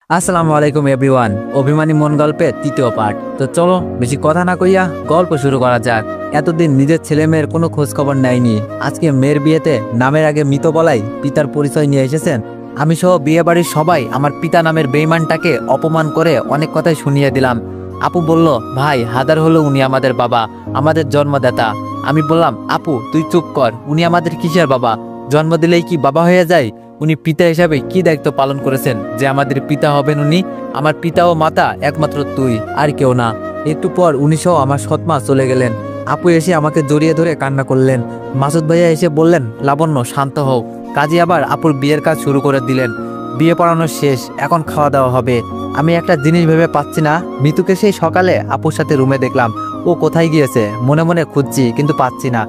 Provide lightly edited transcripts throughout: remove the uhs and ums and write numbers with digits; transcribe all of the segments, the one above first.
আসসালামু আলাইকুম এভরিওয়ান। অভিমানী মন গল্পের তৃতীয় পার্ট। তো চলো বেশি কথা না কইয়া গল্প শুরু করা যাক। এতদিন নিজের ছেলে মেয়ের কোনো খোঁজ খবর নেয়নি, আজকে মেয়ের বিয়েতে নামের আগে মৃত বলাই পিতার পরিচয় নিয়ে এসেছেন। আমি সহ বিয়ে বাড়ির সবাই আমার পিতা নামের বেঈমানটাকে অপমান করে অনেক কথাই শুনিয়ে দিলাম। আপু বলল, ভাই হাজার হলো উনি আমাদের বাবা, আমাদের জন্মদাতা। আমি বললাম, আপু তুই চুপ কর, উনি আমাদের কিসের বাবা? জন্ম দিলেই কি বাবা হয়ে যায়? উনি পিতা হিসাবে কি দায়িত্ব পালন করেছেন যে আমাদের পিতা হবেন উনি? আমার পিতা ও মাতা একমাত্র তুই, আর কেউ না। একটু পর উনি সহ আমার সৎমা চলে গেলেন। আপু এসে আমাকে জড়িয়ে ধরে কান্না করলেন। মাসুদ ভাইয়া এসে বললেন, লাবণ্য শান্ত হও। কাজী আবার আপুর বিয়ের কাজ শুরু করে দিলেন। বিয়ে পড়ানো শেষ, এখন খাওয়া দাওয়া হবে। আমি একটা জিনিস ভেবে পাচ্ছি না, মিতুকে সেই সকালে আপুর সাথে রুমে দেখলাম, ও কোথায় গিয়েছে? মনে মনে খুঁজছি কিন্তু পাচ্ছি না।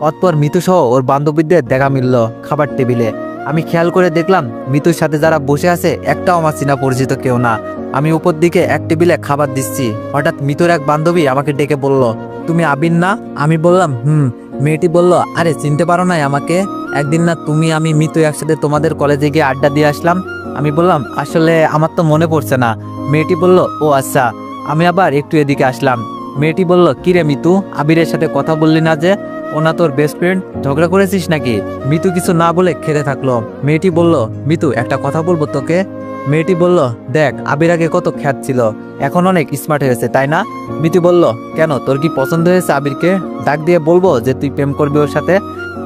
অতপর মিতু সহ ওর বান্ধবীদের দেখা মিলল খাবার টেবিলে। আমি খেয়াল করে দেখলাম মিতুর সাথে যারা বসে আছে একটাও আমার চেনা পরিচিত কেউ না। আমি উপর দিকে এক টেবিলে খাবার দিচ্ছি, হঠাৎ মিতুর এক বান্ধবী আমাকে ডেকে বলল, তুমি আবির না? আমি বললাম, হুম। মেয়েটি বলল, আরে চিনতে পারো নাই আমাকে? একদিন না তুমি আমি মিতু একসাথে তোমাদের কলেজে গিয়ে আড্ডা দিয়ে আসলাম। আমি বললাম, আসলে আমার তো মনে পড়ছে না। মেয়েটি বলল, ও আচ্ছা। আমি আবার একটু এদিকে আসলাম। মেয়েটি বলল, কিরে মিতু, আবিরের সাথে কথা বললি না যে? ওনা তোর বেস্ট ফ্রেন্ড, ঝগড়া করেছিস নাকি? মিতু কিছু না বলে খেতে থাকলো। মেয়েটি বলল, মিতু একটা কথা বলবো তোকে। মেয়েটি বলল, দেখ আবির আগে কত খ্যাত ছিল, এখন অনেক স্মার্ট হয়েছে তাই না? মিতু বলল, কেন, তোর কি পছন্দ হয়েছে আবিরকে? ডাক দিয়ে বলবো যে তুই প্রেম করবি ওর সাথে?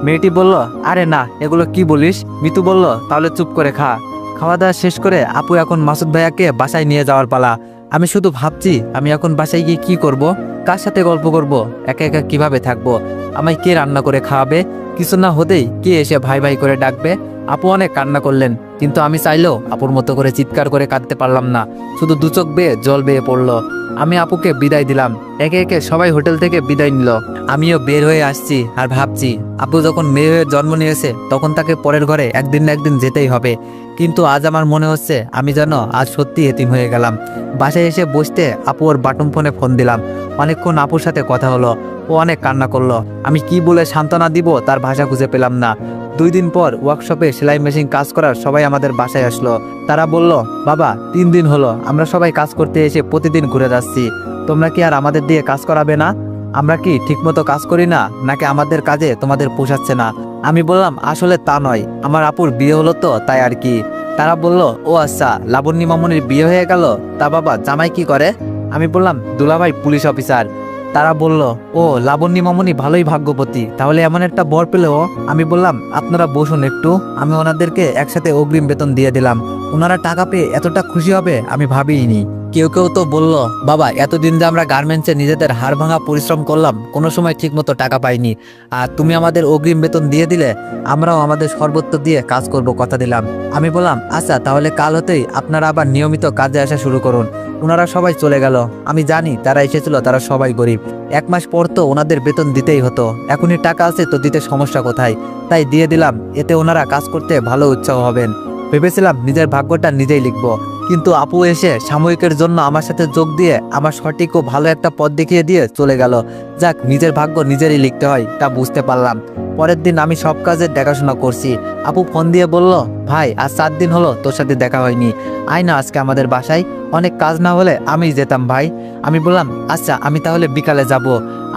মেয়েটি বলল, আরে না, এগুলো কি বলিস? মিতু বলল, তাহলে চুপ করে খা। খাওয়া দাওয়া শেষ করে আপু এখন মাসুদ ভাইয়াকে বাসায় নিয়ে যাওয়ার পালা। আমি শুধু ভাবছি আমি এখন বাসায় গিয়ে কি করব, কার সাথে গল্প করব, একা একা কিভাবে থাকবো? আমায় কে রান্না করে খাওয়াবে? কিছু না হতেই কে এসে ভাই ভাই করে ডাকবে? আপু অনেক কান্না করলেন, কিন্তু আমি চাইলেও আপুর মতো করে চিৎকার করে কাঁদতে পারলাম না। শুধু দু চোখ বেয়ে জল বেয়ে পড়লো। আমি আপুকে বিদায় দিলাম। একে একে সবাই হোটেল থেকে বিদায় নিল। আমিও বের হয়ে আসছি আর ভাবছি, আপু যখন মেয়ে হয়ে জন্ম নিয়েছে তখন তাকে পরের ঘরে একদিন না একদিন যেতেই হবে। কিন্তু আজ আমার মনে হচ্ছে আমি যেন আজ সত্যি এতিম হয়ে গেলাম। বাসায় এসে বসতে আপু ওর বাটন ফোনে ফোন দিলাম। অনেকক্ষণ আপুর সাথে কথা হলো। ও অনেক কান্না করলো। আমি কি বলে সান্ত্বনা দিব তার ভাষা খুঁজে পেলাম না। 2 দিন পর ওয়ার্কশপে সেলাই মেশিন কাজ করার সবাই আমাদের বাসায় আসলো। তারা বলল, বাবা 3 দিন হলো আমরা সবাই কাজ করতে এসে প্রতিদিন ঘুরে যাচ্ছি, তোমরা কি আর আমাদের দিয়ে কাজ করাবে না? আমরা কি ঠিকমতো কাজ করি না, নাকি আমাদের কাজে তোমাদের পোষাচ্ছে না? আমি বললাম, আসলে তা নয়, আমার আপুর বিয়ে হলো তো তাই আর কি। তারা বলল, ও আচ্ছা, লাবণ্য মামুনির বিয়ে হয়ে গেল, তা বাবা জামাই কি করে? আমি বললাম, দুলাভাই পুলিশ অফিসার। তারা বলল, ও লাবণ্য মামুনি ভালোই ভাগ্যবতী, তাহলে এমন একটা বর পেলেও। আমি বললাম, আপনারা বসুন একটু। আমি ওনাদেরকে একসাথে অগ্রিম বেতন দিয়ে দিলাম। ওনারা টাকা পেয়ে এতটা খুশি হবে আমি ভাবিনি। কেউ কেউ তো বলল, বাবা এতদিন যে আমরা গার্মেন্টসে নিজেদের হাড় ভাঙা পরিশ্রম করলাম, কোনো সময় ঠিকমতো টাকা পাইনি, আর তুমি আমাদের অগ্রিম বেতন দিয়ে দিলে, আমরাও আমাদের সর্বোচ্চ দিয়ে কাজ করব, কথা দিলাম। আমি বললাম, আচ্ছা তাহলে কাল হতেই আপনারা আবার নিয়মিত কাজে আসা শুরু করুন। ওনারা সবাই চলে গেল। আমি জানি তারা এসেছিল, তারা সবাই গরিব। 1 মাস পর তো ওনাদের বেতন দিতেই হতো, এখনই টাকা আছে তো দিতে সমস্যা কোথায়? তাই দিয়ে দিলাম, এতে ওনারা কাজ করতে ভালো উৎসাহ হবেন। ভেবেছিলাম নিজের ভাগ্যটা নিজেই লিখব, কিন্তু আপু এসে সাময়িকের জন্য আমার সাথে যোগ দিয়ে আমার সঠিক ও ভালো একটা পথ দেখিয়ে দিয়ে চলে গেল। যাক, নিজের ভাগ্য নিজেরই লিখতে হয় তা বুঝতে পারলাম। পরের দিন আমি সব কাজের দেখাশোনা করছি। আপু ফোন দিয়ে বলল, ভাই আজ 7 দিন হলো তোর সাথে দেখা হয়নি, আয় না আজকে আমাদের বাসায়, অনেক কাজ না হলে আমি যেতাম ভাই। আমি বললাম, আচ্ছা আমি তাহলে বিকালে যাব।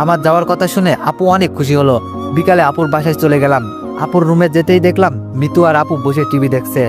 আমার যাওয়ার কথা শুনে আপু অনেক খুশি হলো। বিকালে আপুর বাসায় চলে গেলাম। আপুর রুমে যেতেই দেখলাম মিতু আর আপু বসে টিভি দেখছে।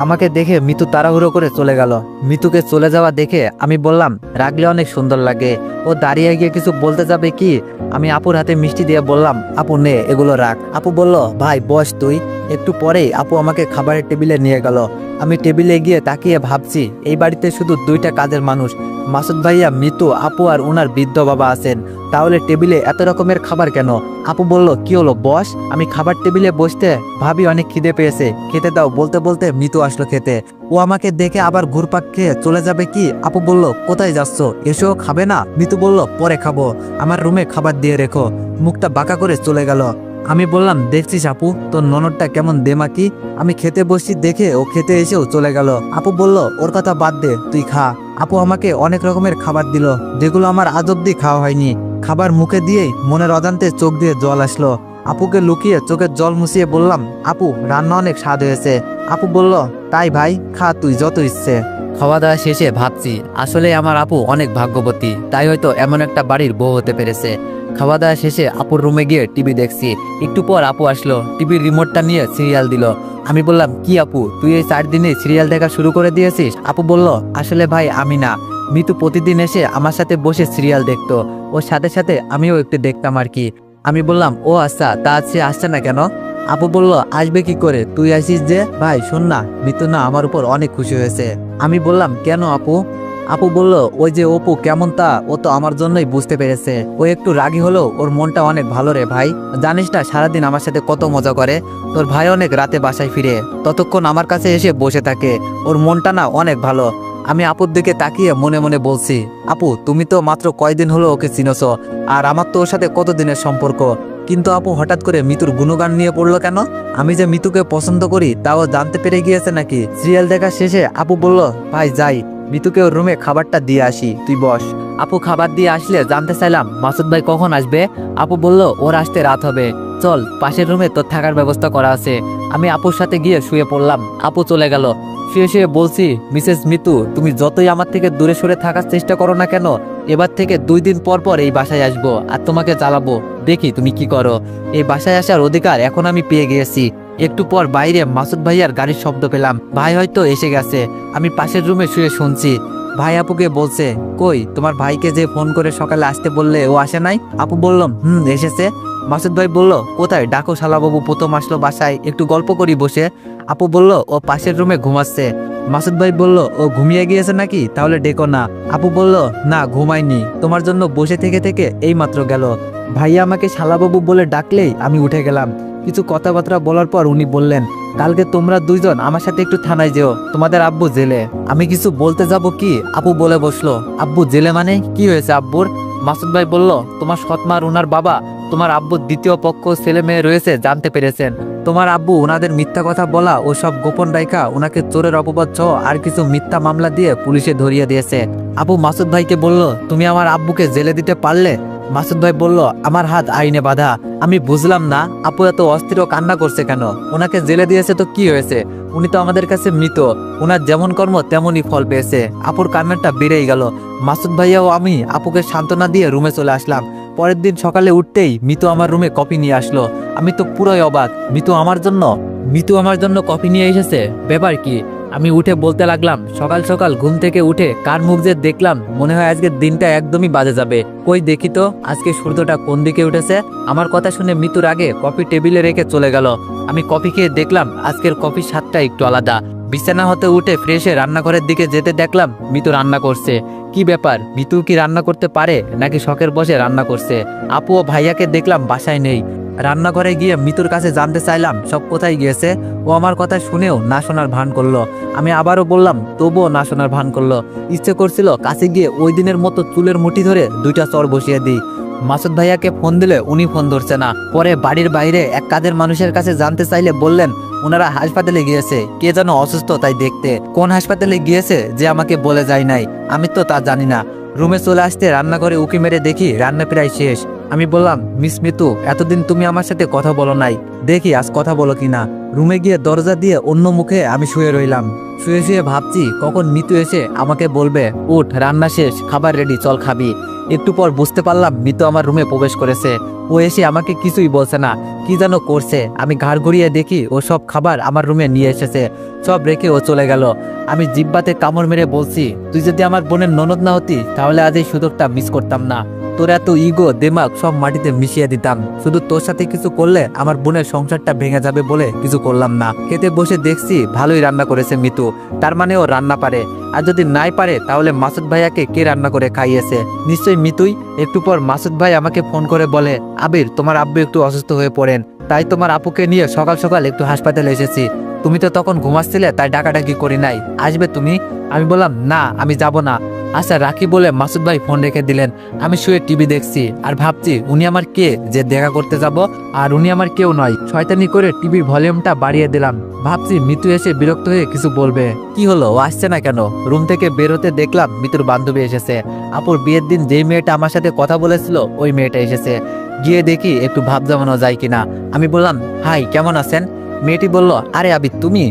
আমাকে দেখে মিতু তাড়াহুড়ো করে চলে গেল। মিতুকে চলে যাওয়া দেখে আমি বললাম, রাখলে অনেক সুন্দর লাগে, ও দাঁড়িয়ে গিয়ে কিছু বলতে যাবে কি? আমি আপুর হাতে মিষ্টি দিয়ে বললাম, আপু নে এগুলো রাখ। আপু বলল, ভাই বস তুই। একটু পরেই আপু আমাকে খাবারের টেবিলে নিয়ে গেল। আমি টেবিলে গিয়ে তাকিয়ে ভাবছি, এই বাড়িতে শুধু 2টা কাজের মানুষ, মাসুদ ভাইয়া, মিতু, আপু আর ওনার বৃদ্ধ বাবা আছেন। তাহলে টেবিলে এত রকমের খাবার কেন? আপু বলল, কি হলো বস? আমি খাবার টেবিলে বসতে ভাবি অনেক খিদে পেয়েছে, খেতে দাও বলতে বলতে মিতু আসলো খেতে। ও আমাকে দেখে আবার ঘুরপাক খেয়ে চলে যাবে কি? আপু বলল, কোথায় যাচ্ছ, এসো খাবে না? মিতু বলল, পরে খাবো, আমার রুমে খাবার দিয়ে রেখো। মুখটা বাঁকা করে চলে গেল। আমি বললাম, দেখছিস আপু তোর ননদটা কেমন দেমাকি? আমি খেতে বসছি দেখে ও খেতে এসেও চলে গেল। আপু বলল, ওর কথা বাদ দে, তুই খা। আপু আমাকে অনেক রকমের খাবার দিল, যেগুলো আমার আজ অব্দি খাওয়া হয়নি। খাবার মুখে দিয়েই মনের অজান্তে চোখ দিয়ে জল আসলো। আপুকে লুকিয়ে চোখের জল মুছিয়ে বললাম, আপু রান্না অনেক স্বাদ হয়েছে। আপু বলল, তাই ভাই, খা তুই যত ইচ্ছে। খাওয়া দাওয়া শেষে ভাবছি আসলে আমার আপু অনেক ভাগ্যবতী, তাই হয়তো এমন একটা বাড়ির বউ হতে পেরেছে। খাওয়া দাওয়া শেষে আপুর রুমে গিয়ে টিভি দেখছি। একটু পর আপু আসলো, টিভির রিমোটটা নিয়ে সিরিয়াল দিল। আমি বললাম, কি আপু, তুই এই 4 দিনে সিরিয়াল দেখা শুরু করে দিয়েছিস? আপু বলল, আসলে ভাই আমি না, মিতু প্রতিদিন এসে আমার সাথে বসে সিরিয়াল দেখতো, ওর সাথে সাথে আমিও একটু দেখতাম আর কি। আমি বললাম, ও আচ্ছা, তা সে আসছে না কেন? আপু বলল, আসবে কি করে, তুই আসিস যে। ভাই শোন না, মিতু না আমার উপর অনেক খুশি হয়েছে। আমি বললাম, কেন আপু? আপু বলল, ওই যে অপু কেমন তা ও তো আমার জন্যই বুঝতে পেরেছে। ও একটু রাগী হলেও ওর মনটা অনেক ভালো রে ভাই। জানিস না সারাদিন আমার সাথে কত মজা করে। তোর ভাই অনেক রাতে বাসায় ফিরে ততক্ষণ আমার কাছে এসে বসে থাকে। ওর মনটা না অনেক ভালো। আমি আপুর দিকে তাকিয়ে মনে মনে বলছি, আপু তুমি তো মাত্র কয়দিন হলো ওকে চিনছ, আর আমার তো ওর সাথে কতদিনের সম্পর্ক। কিন্তু আপু হঠাৎ করে মিতুর গুণগান নিয়ে পড়লো কেন? আমি যে মিতুকে পছন্দ করি তাও জানতে পেরে গিয়েছে নাকি? সিরিয়াল দেখা শেষে আপু বলল, ভাই যাই, মিতুকে ওর রুমে খাবারটা দিয়ে আসি, তুই বস। আপু খাবার দিয়ে আসলে জানতে চাইলাম, মাসুদ ভাই কখন আসবে? আপু বলল, ওর আসতে রাত হবে, চল পাশের রুমে তোর থাকার ব্যবস্থা করা আছে। আমি আপুর সাথে গিয়ে শুয়ে পড়লাম। আপু চলে গেল। শুয়ে শুয়ে বলছি, মিসেস মিতু, তুমি যতই আমার থেকে দূরে সরে থাকার চেষ্টা করো না কেন, এবার থেকে 2 দিন পর পর এই বাসায় আসবো আর তোমাকে জ্বালাবো, দেখি তুমি কি করো। এই বাসায় আসার অধিকার এখন আমি পেয়ে গিয়েছি। একটু পর বাইরে মাসুদ ভাইয়ার গাড়ির শব্দ পেলাম। ভাই হয়তো এসে গেছে। আমি পাশের রুমে শুয়ে শুনছি। ভাই আপুকে বলছে, কই তোমার ভাইকে যে ফোন করে সকালে আসতে বললে ও আসে নাই? আপু বললাম, এসেছে। মাসুদ ভাই বলল, কোথায়, ডাকো শালাবাবু প্রথম আসলো বাসায়, একটু গল্প করি বসে। আপু বলল, ও পাশের রুমে ঘুমাচ্ছে। মাসুদ ভাই বলল, ও ঘুমিয়ে গিয়েছে নাকি, তাহলে ডেকো না। আপু বলল, না ঘুমায়নি, তোমার জন্য বসে থেকে থেকে এই মাত্র গেল। ভাইয়া আমাকে শালাবাবু বলে ডাকলেই আমি উঠে গেলাম। কিছু কথাবার্তা বলার পর উনি বললেন, কালকে তোমরা 2 জন আমার সাথে একটু থানায় যেও, তোমাদের আব্বু জেলে। আমি কিছু বলতে যাব কি, আপু বলে বসলো, আব্বু জেলে মানে কি হয়েছে আব্বুর? মাসুদ ভাই বলল, তোমার সৎমা আর উনার বাবা, তোমার আব্বুর দ্বিতীয় পক্ষ ছেলে মেয়ে রয়েছে জানতে পেরেছেন। তোমার আব্বু ওনাদের মিথ্যা কথা বলা ও সব গোপন রাইখা ওনাকে চোরের অপবাদ সহ আর কিছু মিথ্যা মামলা দিয়ে পুলিশে ধরিয়ে দিয়েছে। আপু মাসুদ ভাইকে বলল, তুমি আমার আব্বুকে জেলে দিতে পারলে? মাসুদ ভাই বলল, আমার হাত আইনে বাঁধা। আমি বুঝলাম না আপু এত অস্থির ও কান্না করছে কেন। ওনাকে জেলে দিয়েছে তো কি হয়েছে, উনি তো আমাদের কাছে মৃত, ওনার যেমন কর্ম তেমনই ফল পেয়েছে। আপুর কান্নাটা বেড়েই গেল। মাসুদ ভাইয়া ও আমি আপুকে সান্ত্বনা দিয়ে রুমে চলে আসলাম। পরের দিন সকালে উঠতেই মিতু আমার রুমে কফি নিয়ে আসলো। আমি তো পুরোই অবাক, মিতু আমার জন্য কফি নিয়ে এসেছে, ব্যাপার কি? আমি উঠে বলতে লাগলাম, সকাল সকাল ঘুম থেকে উঠে কার মুখ যে দেখলাম, মনে হয় আজকের দিনটা একদমই বাজে যাবে। কই দেখি তো আজকে সূর্যটা কোন দিকে উঠেছে। আমার কথা শুনে মিতুর আগে কফি টেবিলে রেখে চলে গেল। আমি কফি খেয়ে দেখলাম আজকের কফির স্বাদটা একটু আলাদা। বিছানা হতে উঠে ফ্রেশে রান্নাঘরের দিকে যেতে দেখলাম মিতু রান্না করছে। কি ব্যাপার, মিতু কি রান্না করতে পারে নাকি শখের বসে রান্না করছে? আপু ও ভাইয়াকে দেখলাম বাসায় নেই। রান্নাঘরে গিয়ে মিতুর কাছে জানতে চাইলাম সব কোথায় গিয়েছে। ও আমার কথা শুনেও না শোনার ভান করলো। আমি আবারও বললাম, তবুও না শোনার ভান করলো। ইচ্ছে করছিল কাছে গিয়ে ওই দিনের মতো চুলের মুঠি ধরে 2টা চর বসিয়ে দিই। মাসুদ ভাইয়াকে ফোন দিলে উনি ফোন ধরছে না। পরে বাড়ির বাইরে এক কাজের মানুষের কাছে জানতে চাইলে বললেন, ওনারা হাসপাতালে গিয়েছে, কে যেন অসুস্থ তাই দেখতে। কোন হাসপাতালে গিয়েছে যে আমাকে বলে যায় নাই, আমি তো তা জানি না। রুমে চলে আসতে রান্নাঘরে উকি মেরে দেখি রান্না প্রায় শেষ। আমি বললাম, মিস মিতু, এতদিন তুমি আমার সাথে কথা বলো নাই, দেখি আজ কথা বলো কিনা। রুমে গিয়ে দরজা দিয়ে অন্য মুখে আমি শুয়ে রইলাম। শুয়ে শুয়ে ভাবছি কখন মিতু এসে আমাকে বলবে, উঠ রান্না শেষ, খাবার রেডি, চল খাবি। একটু পর বুঝতে পারলাম মিতু আমার রুমে প্রবেশ করেছে। ও এসে আমাকে কিছুই বলছে না, কি যেন করছে। আমি ঘাড় ঘুরিয়ে দেখি ও সব খাবার আমার রুমে নিয়ে এসেছে। সব রেখে ও চলে গেল। আমি জিব্বাতে কামড় মেরে বলছি, তুই যদি আমার বোনের ননদ না হতি তাহলে আজ এই সুযোগটা মিস করতাম না। তোর এত ইগো দেমাগ সব মাটিতে মিশিয়ে দিতাম। শুধু তোর সাথে কিছু করলে আমার বোনের সংসারটা ভেঙে যাবে বলে কিছু করলাম না। খেতে বসে দেখছি ভালোই রান্না করেছে মিতু, তার মানে ও রান্না পারে। আর যদি নাই পারে তাহলে মাসুদ ভাইয়াকে কে রান্না করে খাইয়েছে? নিশ্চয়ই মিতুই। একটু পর মাসুদ ভাই আমাকে ফোন করে বলে, আবির, তোমার আব্বু একটু অসুস্থ হয়ে পড়েন, তাই তোমার আপুকে নিয়ে সকাল সকাল একটু হাসপাতালে এসেছি। তুমি তো তখন ঘুমাচ্ছিলে তাই ডাকাডাকি করি নাই, আসবে তুমি? আমি বললাম, না আমি যাব না। আচ্ছা রাখি বলে মাসুদ ভাই ফোন রেখে দিলেন। আমি শুয়ে টিভি দেখছি আর ভাবছি উনি আমার কে যে দেখা করতে যাব, আর উনি আমার কেউ নয়। শয়তানি করে টিভির ভলিউমটা বাড়িয়ে দিলাম। ভাবছি মিতু এসে বিরক্ত হয়ে কিছু বলবে। কি হলো, ও আসছে না কেন? রুম থেকে বের হতে দেখলাম মিতুর বান্ধবী এসেছে। আপুর বিয়ের দিন যেই মেয়েটা আমার সাথে কথা বলেছিল ওই মেয়েটা এসেছে। গিয়ে দেখি একটু ভাব জমানো যায় কিনা। আমি বললাম, হাই কেমন আছেন? মেয়েটি বলল, আরে আবিদ তুমি?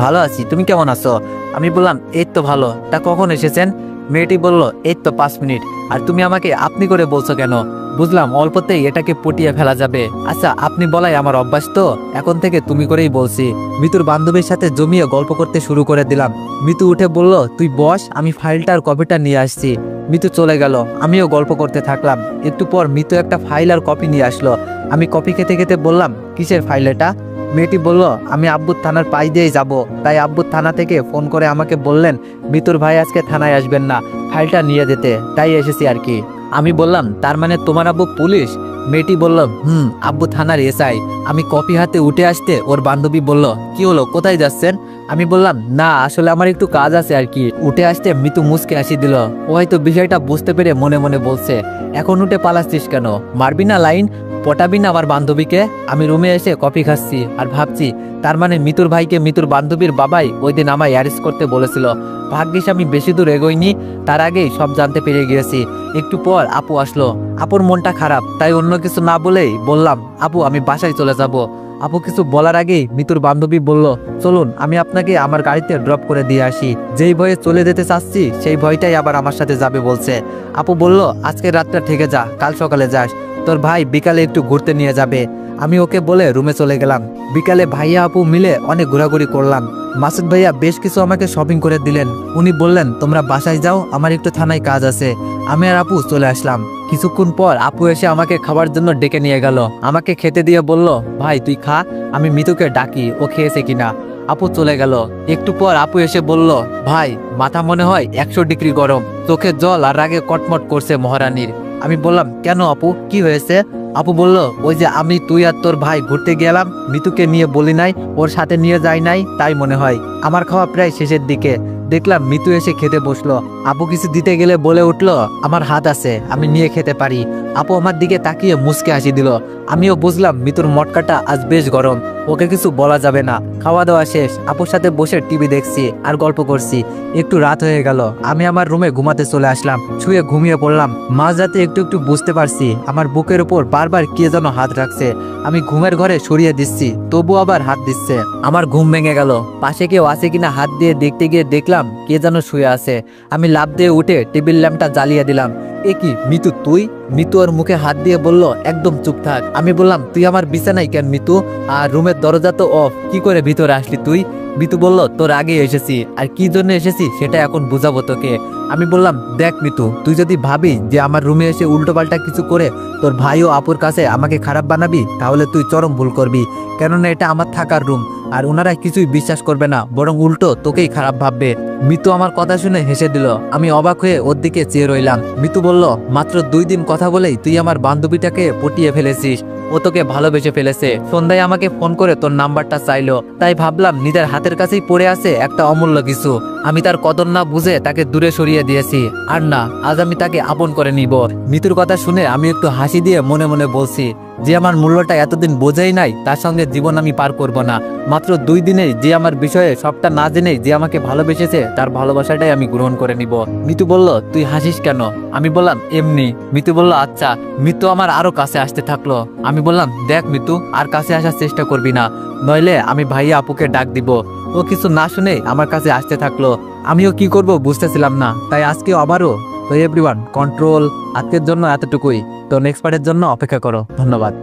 ভালো আছি, তুমি কেমন আছো? আমি বললাম, এই তো ভালো। তা কখন এসেছেন? মেয়েটি বলল, এই তো 5 মিনিট। আর তুমি আমাকে আপনি করে বলছো কেন? বুঝলাম অল্পতেই এটাকে পটিয়ে ফেলা যাবে। আচ্ছা, আপনি বলাই আমার অভ্যাস, তো এখন থেকে তুমি করেই বলছি। মিতুর বান্ধবীর সাথে জমিয়ে গল্প করতে শুরু করে দিলাম। মিতু উঠে বলল, তুই বস, আমি ফাইলটা আর কপিটা নিয়ে আসছি। মিতু চলে গেল, আমিও গল্প করতে থাকলাম। একটু পর মিতু একটা ফাইল আর কপি নিয়ে আসলো। আমি কপি খেতে খেতে বললাম, কিসের ফাইল এটা? মেয়েটি বলল, আমি আব্বুর থানার পাশ দিয়েই যাব, তাই আব্বুর থানা থেকে ফোন করে আমাকে বললেন মিতুর ভাই আজকে থানায় আসবেন না, ফাইলটা নিয়ে যেতে, তাই এসেছি আর কি। আমি বললাম, তার মানে তোমার আব্বু পুলিশ? মেয়েটি বলল, আব্বু থানার এসআই। আমি কপি হাতে উঠে আসতে ওর বান্ধবী বলল, কি হলো, কোথায় যাচ্ছেন? আমি বললাম, না আসলে আমার একটু কাজ আছে আর কি। উঠে আসতে মিতু মুচকে হাসি দিল। ও হয়তো বিষয়টা বুঝতে পেরে মনে মনে বলছে, এখন উঠে পালাচ্ছিস কেন? মারবি না লাইন? পটাবি না আমার বান্ধবীকে? আমি রুমে এসে কফি খাচ্ছি আর ভাবছি, তার মানে মিতুর ভাইকে মিতুর বান্ধবীর বাবাই ওই দিন আমায় অ্যারেস্ট করতে বলেছিল। ভাগ্যিস আমি বেশি দূর এগোইনি, তার আগেই সব জানতে পেরে গিয়েছি। একটু পর আপু আসলো। আপুর মনটা খারাপ, তাই অন্য কিছু না বলেই বললাম, আপু আমি বাসায় চলে যাব। আপু কিছু বলার আগেই মিতুর বান্ধবী বলল, চলুন আমি আপনাকে আমার গাড়িতে ড্রপ করে দিয়ে আসি। যেই ভয়ে চলে যেতে চাচ্ছি সেই ভয়টাই আবার আমার সাথে যাবে বলছে। আপু বলল, আজকের রাতটা থেকে যা, কাল সকালে যাস, তোর ভাই বিকালে একটু ঘুরতে নিয়ে যাবে। আমি ওকে বলে রুমে চলে গেলাম। বিকালে ভাইয়া আপু মিলে অনেক ঘোরাঘুরি করলাম। মাসুদ ভাইয়া বেশ কিছু আমাকে শপিং করে দিলেন। উনি বললেন, তোমরা বাসায় যাও, আমার একটু থানায় কাজ আছে। আমি আর আপু চলে আসলাম। কিছুক্ষণ পর আপু এসে আমাকে খাবার জন্য ডেকে নিয়ে গেল। আমাকে খেতে দিয়ে বলল, ভাই তুই খা, আমি মিতুকে ডাকি ও খেয়েছে কিনা। আপু চলে গেল। একটু পর আপু এসে বলল, ভাই মাথা মনে হয় 100 ডিগ্রি গরম, চোখের জল আর রাগে কটমট করছে মহারানীর। আমি বললাম, কেন আপু, কি হয়েছে? আপু বলল, ওই যে আমি, তুই আর তোর ভাই ঘুরতে গেলাম, মিতুকে নিয়ে বলি নাই, ওর সাথে নিয়ে যাই নাই, তাই মনে হয়। আমার খাওয়া প্রায় শেষের দিকে, দেখলাম মিতু এসে খেতে বসলো। আপু কিছু দিতে গেলে বলে উঠলো, আমার হাত আছে, আমি নিয়ে খেতে পারি। আপু আমার দিকে তাকিয়ে মুচকে হাসি দিল। আমিও বুঝলাম মিতুর মটকাটা আজ বেশ গরম, ওকে কিছু বলা যাবে না। খাওয়া দাওয়া শেষ, আপুর সাথে বসে টিভি দেখছি আর গল্প করছি। একটু রাত হয়ে গেল, আমি আমার রুমে ঘুমাতে চলে আসলাম। শুয়ে ঘুমিয়ে পড়লাম। মাঝরাতে একটু একটু বুঝতে পারছি আমার বুকের উপর বারবার কে যেন হাত রাখছে। আমি ঘুমের ঘরে সরিয়ে দিচ্ছি, তবু আবার হাত দিচ্ছে। আমার ঘুম ভেঙে গেল। পাশে কেউ আছে কিনা হাত দিয়ে দেখতে গিয়ে দেখলাম কে যেন শুয়ে আছে। আমি লাফ দিয়ে উঠে টেবিল ল্যাম্পটা জ্বালিয়ে দিলাম। এ কি মিতু, তুই? মিতু ওর মুখে হাত দিয়ে বলল, একদম চুপ থাক। আমি বললাম, তুই আমার বিছানায় কেন মিতু? আর রুমের দরজা তো অফ, কি করে ভিতরে আসলি তুই? মিতু বলল, তোর আগে এসেছি, আর কি জন্য এসেছি সেটা এখন বুঝাবো তোকে। আমি বললাম, দেখ মিতু, তুই যদি ভাবি যে আমার রুমে এসে উল্টোপাল্টা কিছু করে তোর ভাই ও আপুর কাছে আমাকে খারাপ বানাবি, তাহলে তুই চরম ভুল করবি। কেননা এটা আমার থাকার রুম, আর ওনারা কিছুই বিশ্বাস করবে না, বরং উল্টো তোকেই খারাপ ভাববে। মিতু আমার কথা শুনে হেসে দিল। আমি অবাক হয়ে ওর দিকে চেয়ে রইলাম। মিতু বলল, মাত্র 2 দিন কথা বলেই তুই আমার বান্ধবীটাকে পটিয়ে ফেলেছিস, ও তোকে ভালোবেসে ফেলেছে। সন্ধ্যায় আমাকে ফোন করে তোর নাম্বারটা চাইলো, তাই ভাবলাম নিজের হাতের কাছেই পড়ে আছে একটা অমূল্য কিছু, আমি তার কদর না বুঝে তাকে দূরে সরিয়ে দিয়েছি। আর না, আজ আমি তাকে আপন করে নিব। মিতুর কথা শুনে আমি একটু হাসি দিয়ে মনে মনে বলছি, যে আমার মূল্যটা এতদিন বোঝাই নাই, তার সঙ্গে জীবন আমি পার করব না। মাত্র 2 দিনেই যে আমার বিষয়ে সবটা না জেনেই যে আমাকে ভালোবেসেছে, তার ভালোবাসাটাই আমি গ্রহণ করে নিব। মিতু বলল, তুই হাসিস কেন? আমি বললাম, এমনি। মিতু বলল, আচ্ছা। মিতু আমার আরো কাছে আসতে থাকলো। আমি বললাম, দেখ মিতু, আর কাছে আসার চেষ্টা করবি না, নইলে আমি ভাইয়া আপুকে ডাক দিব। ও কিছু না শুনে আমার কাছে আসতে থাকলো। আমিও কি করব বুঝতেছিলাম না, তাই আজকে আবারও। তো এভরিওয়ান, কন্ট্রোল, আজকের জন্য এতটুকুই। তো নেক্সট পার্টের জন্য অপেক্ষা করো। ধন্যবাদ।